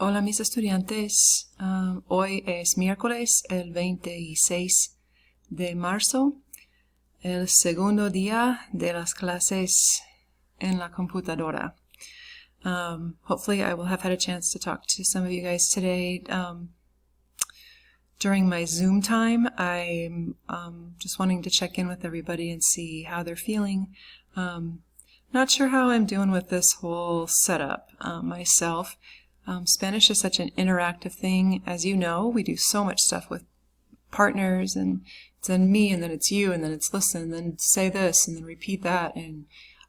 Hola mis estudiantes, hoy es miércoles el 26 de marzo, el segundo día de las clases en la computadora. Hopefully I will have had a chance to talk to some of you guys today. During my Zoom time, I'm just wanting to check in with everybody and see how they're feeling. Not sure how I'm doing with this whole setup myself. Spanish is such an interactive thing. As you know, we do so much stuff with partners, and it's then me, and then it's you, and then it's listen, and then say this, and then repeat that, and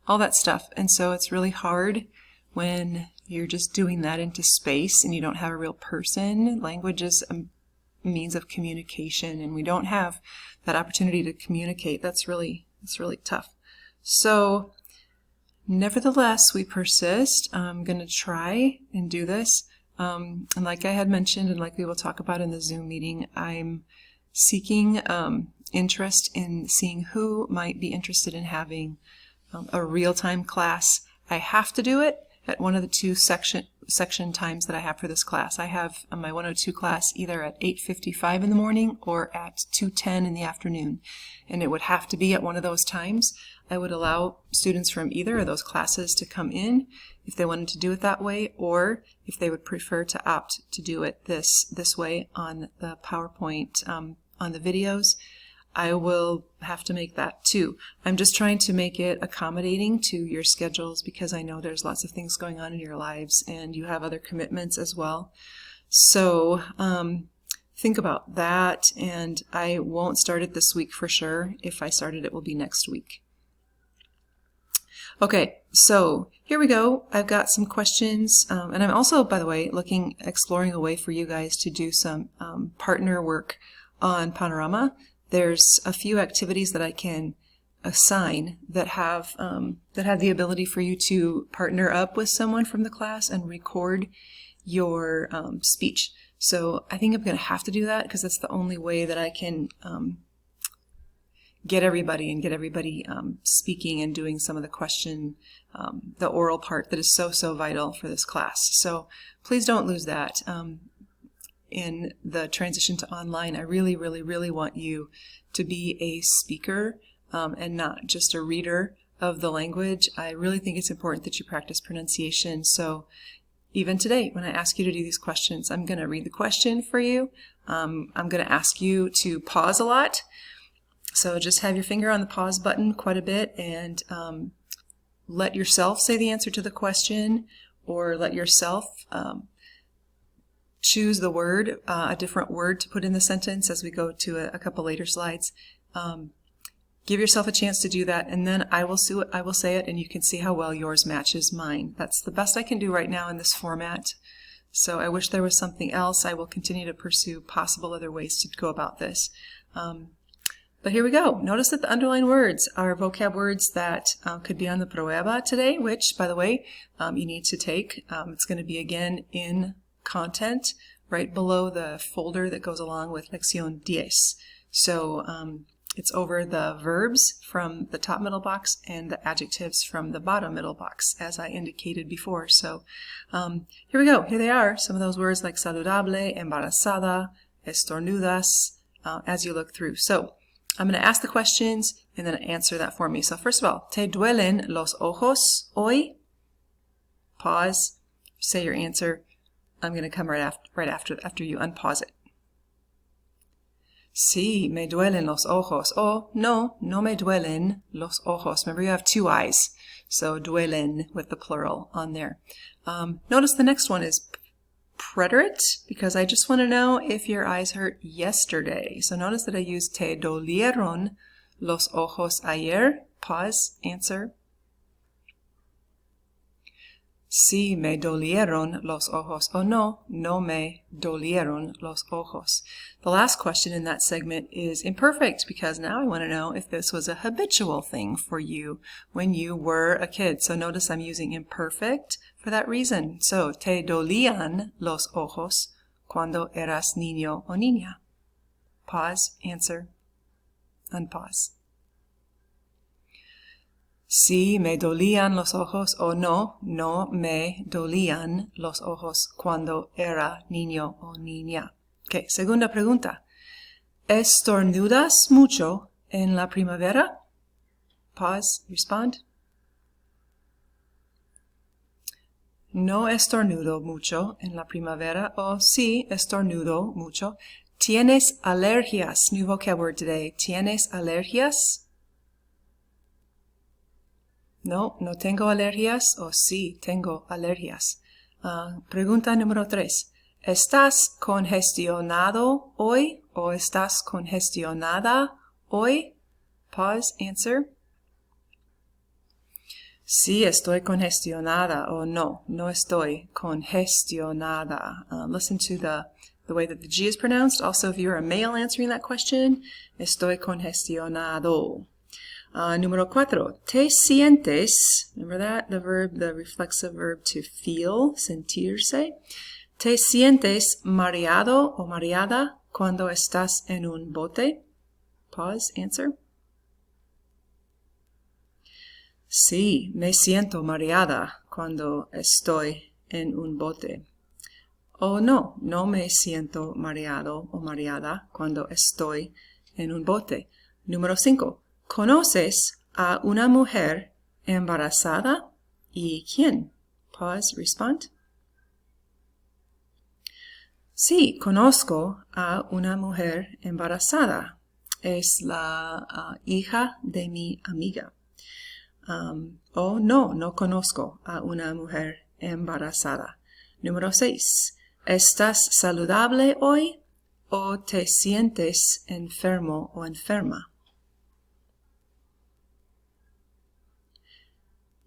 all that stuff. And so it's really hard when you're just doing that into space and you don't have a real person. Language is a means of communication, and we don't have that opportunity to communicate. It's really tough. So nevertheless, we persist. I'm going to try and do this. And like I had mentioned, and like we will talk about in the Zoom meeting, I'm seeking interest in seeing who might be interested in having a real-time class. I have to do it at one of the two section times that I have for this class. I have my 102 class either at 8:55 in the morning or at 2:10 in the afternoon. And it would have to be at one of those times. I would allow students from either of those classes to come in if they wanted to do it that way, or if they would prefer to opt to do it this way on the PowerPoint, on the videos. I will have to make that too. I'm just trying to make it accommodating to your schedules because I know there's lots of things going on in your lives and you have other commitments as well. So think about that, and I won't start it this week for sure. If I start it, it will be next week. Okay, so here we go. I've got some questions, and I'm also, by the way, exploring a way for you guys to do some partner work on Panorama. There's a few activities that I can assign that have the ability for you to partner up with someone from the class and record your speech. So I think I'm going to have to do that because that's the only way that I can get everybody speaking and doing some of the the oral part that is so vital for this class. So please don't lose that. In the transition to online, I really want you to be a speaker and not just a reader of the language. I really think it's important that you practice pronunciation. So even today, when I ask you to do these questions, I'm going to read the question for you. I'm going to ask you to pause a lot. So just have your finger on the pause button quite a bit and let yourself say the answer to the question, or let yourself choose the word, a different word to put in the sentence as we go to a couple later slides. Give yourself a chance to do that, and then I will say it, and you can see how well yours matches mine. That's the best I can do right now in this format. So I wish there was something else. I will continue to pursue possible other ways to go about this. But here we go. Notice that the underlined words are vocab words that could be on the prueba today, which, by the way, you need to take. It's going to be again in content right below the folder that goes along with Lección 10. So it's over the verbs from the top middle box and the adjectives from the bottom middle box, as I indicated before. So here we go. Here they are. Some of those words like saludable, embarazada, estornudas, as you look through. So I'm going to ask the questions and then answer that for me. So first of all, ¿te duelen los ojos hoy? Pause. Say your answer. I'm going to come right after you unpause it. Sí, me duelen los ojos. Oh, no me duelen los ojos. Remember, you have two eyes, so duelen with the plural on there. Notice the next one is preterite, because I just want to know if your eyes hurt yesterday. So notice that I use te dolieron los ojos ayer. Pause, answer. Sí, me dolieron los ojos. Oh, no me dolieron los ojos. The last question in that segment is imperfect, because now I want to know if this was a habitual thing for you when you were a kid. So notice I'm using imperfect for that reason. So, te dolían los ojos cuando eras niño o niña. Pause, answer, unpause. Sí, me dolían los ojos o no, no me dolían los ojos cuando era niño o niña. Ok, segunda pregunta. ¿Estornudas mucho en la primavera? Pause, respond. No estornudo mucho en la primavera o sí estornudo mucho. ¿Tienes alergias? New vocab word today. ¿Tienes alergias? No, no tengo alergias o sí tengo alergias. Pregunta número 3. ¿Estás congestionado hoy o estás congestionada hoy? Pause, answer. Sí, estoy congestionada o no, no estoy congestionada. Listen to the way that the G is pronounced. Also, if you're a male answering that question, estoy congestionado. Número 4. ¿Te sientes? Remember that? The verb, the reflexive verb to feel, sentirse. ¿Te sientes mareado o mareada cuando estás en un bote? Pause, answer. Sí, me siento mareada cuando estoy en un bote. O no, no me siento mareado o mareada cuando estoy en un bote. Número 5. ¿Conoces a una mujer embarazada? ¿Y quién? Pause, respond. Sí, conozco a una mujer embarazada. Es la hija de mi amiga. O no, no conozco a una mujer embarazada. Número 6. ¿Estás saludable hoy o te sientes enfermo o enferma?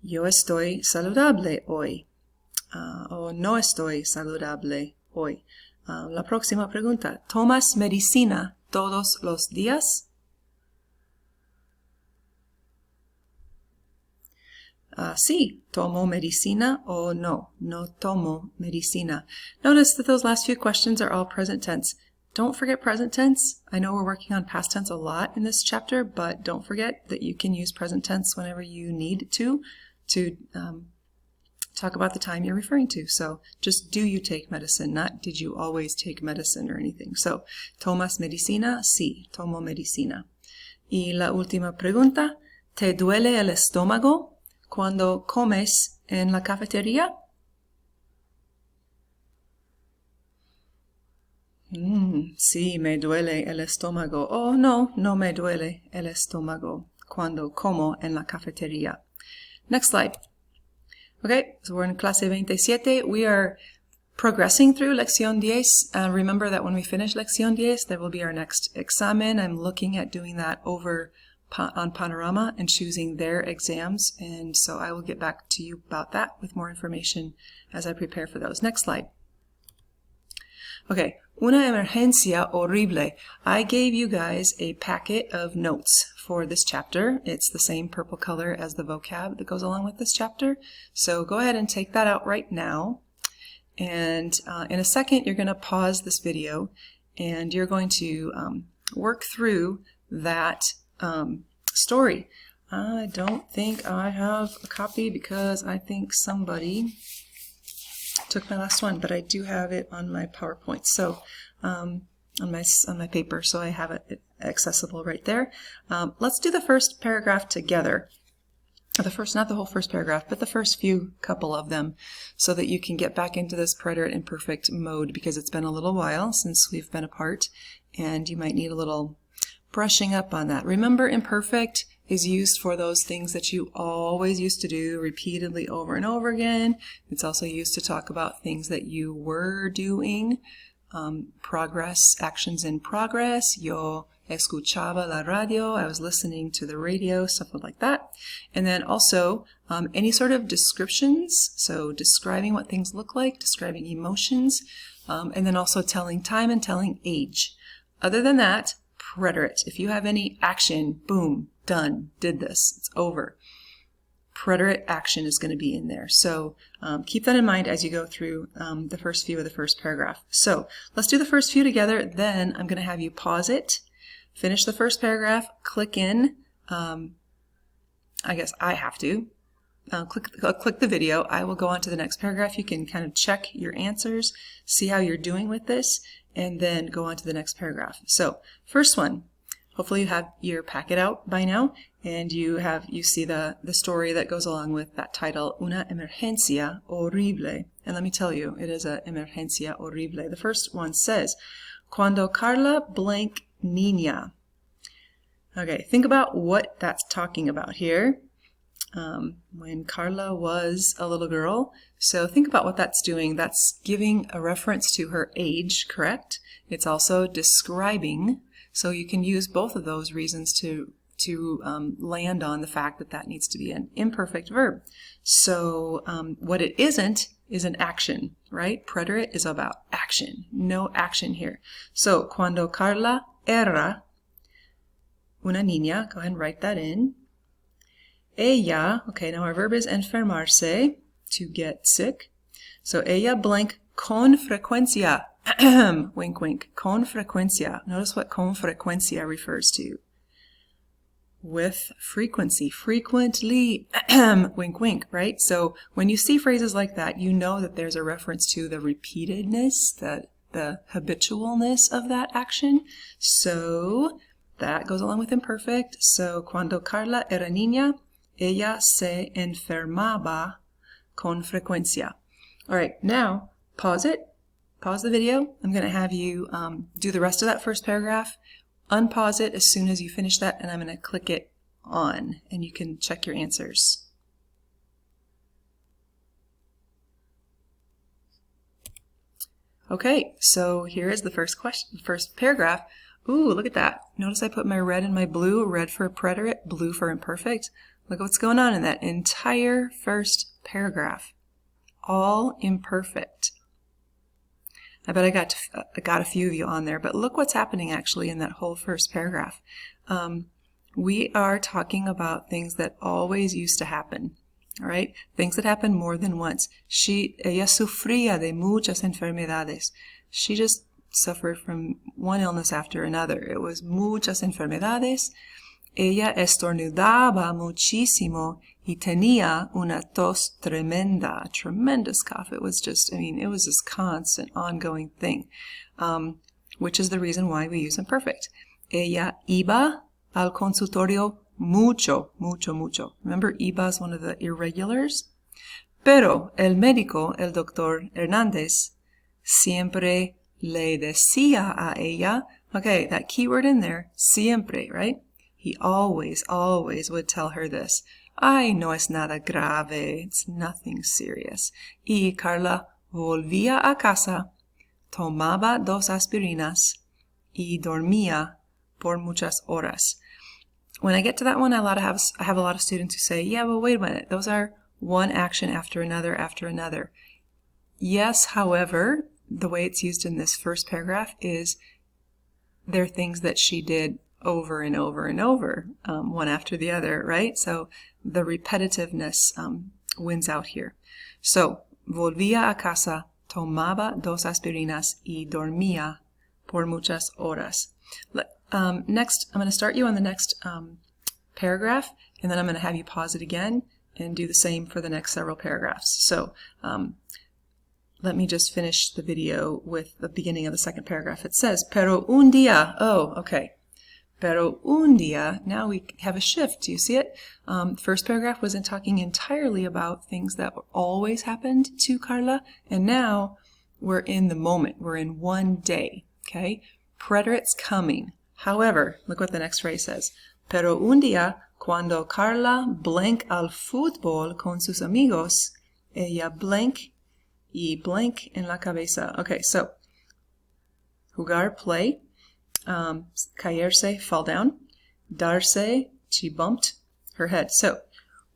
Yo estoy saludable hoy. O no estoy saludable hoy. La próxima pregunta. ¿Tomas medicina todos los días? Sí, tomo medicina o no, no tomo medicina. Notice that those last few questions are all present tense. Don't forget present tense. I know we're working on past tense a lot in this chapter, but don't forget that you can use present tense whenever you need to talk about the time you're referring to. So just do you take medicine, not did you always take medicine or anything. So, ¿tomas medicina? Sí, tomo medicina. Y la última pregunta, ¿te duele el estómago cuando comes en la cafetería? Sí, me duele el estómago. Oh, no, no me duele el estómago cuando como en la cafetería. Next slide. Okay, so we're in Clase 27. We are progressing through Lección 10. Remember that when we finish Lección 10, there will be our next examen. I'm looking at doing that over on Panorama and choosing their exams, and so I will get back to you about that with more information as I prepare for those. Next slide. Okay, una emergencia horrible. I gave you guys a packet of notes for this chapter. It's the same purple color as the vocab that goes along with this chapter, so go ahead and take that out right now. And in a second, you're going to pause this video and you're going to work through that story. I don't think I have a copy because I think somebody took my last one, but I do have it on my PowerPoint, so on my paper, so I have it accessible right there. Let's do the first paragraph together. Not the whole first paragraph, but the first few couple of them, so that you can get back into this preterite imperfect mode, because it's been a little while since we've been apart, and you might need a little brushing up on that. Remember, imperfect is used for those things that you always used to do repeatedly over and over again. It's also used to talk about things that you were doing, progress, actions in progress. Yo escuchaba la radio, I was listening to the radio, stuff like that. And then also any sort of descriptions, so describing what things look like, describing emotions, and then also telling time and telling age. Other than that, preterite. If you have any action, boom, done, did this, it's over. Preterite action is going to be in there. So keep that in mind as you go through the first few of the first paragraph. So let's do the first few together. Then I'm going to have you pause it, finish the first paragraph, click in, I guess I have to. Click the video. I will go on to the next paragraph. You can kind of check your answers, see how you're doing with this, and then go on to the next paragraph. So, first one. Hopefully you have your packet out by now, and you see the story that goes along with that title, Una emergencia horrible. And let me tell you, it is a emergencia horrible. The first one says, Cuando Carla blank niña. Okay, think about what that's talking about here. When Carla was a little girl. So think about what that's doing. That's giving a reference to her age, correct? It's also describing. So you can use both of those reasons to land on the fact that that needs to be an imperfect verb. So what it isn't is an action, right? Preterite is about action. No action here. So cuando Carla era una niña, go ahead and write that in. Ella, okay, now our verb is enfermarse, to get sick. So ella blank con frecuencia. Wink, wink. Con frecuencia. Notice what con frecuencia refers to. With frequency. Frequently. Wink, wink, right? So when you see phrases like that, you know that there's a reference to the repeatedness, the habitualness of that action. So that goes along with imperfect. So cuando Carla era niña, ella se enfermaba con frecuencia. All right, now pause it. Pause the video. I'm going to have you do the rest of that first paragraph. Unpause it as soon as you finish that, and I'm going to click it on, and you can check your answers. Okay, so here is the first question, first paragraph. Ooh, look at that. Notice I put my red and my blue, red for preterite, blue for imperfect. Look what's going on in that entire first paragraph. All imperfect. I bet I got a few of you on there, but look what's happening actually in that whole first paragraph. We are talking about things that always used to happen, all right? Things that happen more than once. Ella sufría de muchas enfermedades. She just suffered from one illness after another. It was muchas enfermedades. Ella estornudaba muchísimo y tenía una tos tremenda, a tremendous cough. It was just, it was this constant, ongoing thing, which is the reason why we use imperfect. Ella iba al consultorio mucho, mucho, mucho. Remember, iba is one of the irregulars. Pero el médico, el doctor Hernández, siempre le decía a ella, okay, that keyword in there, siempre, right? He always, always would tell her this. Ay, no es nada grave. It's nothing serious. Y Carla volvía a casa, tomaba 2 aspirinas y dormía por muchas horas. When I get to that one, I have a lot of students who say, yeah, well, wait a minute. Those are one action after another after another. Yes, however, the way it's used in this first paragraph is they're things that she did over and over and over, one after the other, right? So the repetitiveness wins out here. So, volvía a casa, tomaba 2 aspirinas y dormía por muchas horas. Next, I'm going to start you on the next paragraph, and then I'm going to have you pause it again and do the same for the next several paragraphs. So, let me just finish the video with the beginning of the second paragraph. It says, pero un día, oh, okay. Pero un día, now we have a shift. Do you see it? First paragraph wasn't talking entirely about things that always happened to Carla, and now we're in the moment. We're in one day, okay? Preterite's coming. However, look what the next phrase says. Pero un día, cuando Carla blank al fútbol con sus amigos, ella blank y blank en la cabeza. Okay, so, jugar, play. Caerse, fall down. Darse, she bumped her head. So,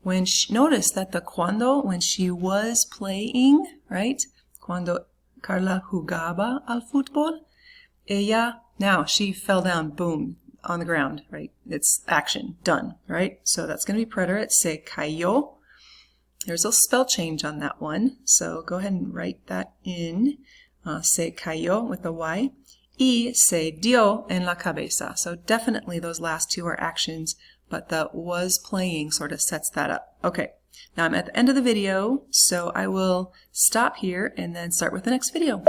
when notice that the cuando, when she was playing, right? Cuando Carla jugaba al fútbol, ella, now she fell down, boom, on the ground, right? It's action, done, right? So that's going to be preterite, se cayó. There's a spell change on that one, so go ahead and write that in. Se cayó with a Y. Y se dio en la cabeza. So definitely those last two are actions, but the was playing sort of sets that up. Okay, now I'm at the end of the video, so I will stop here and then start with the next video.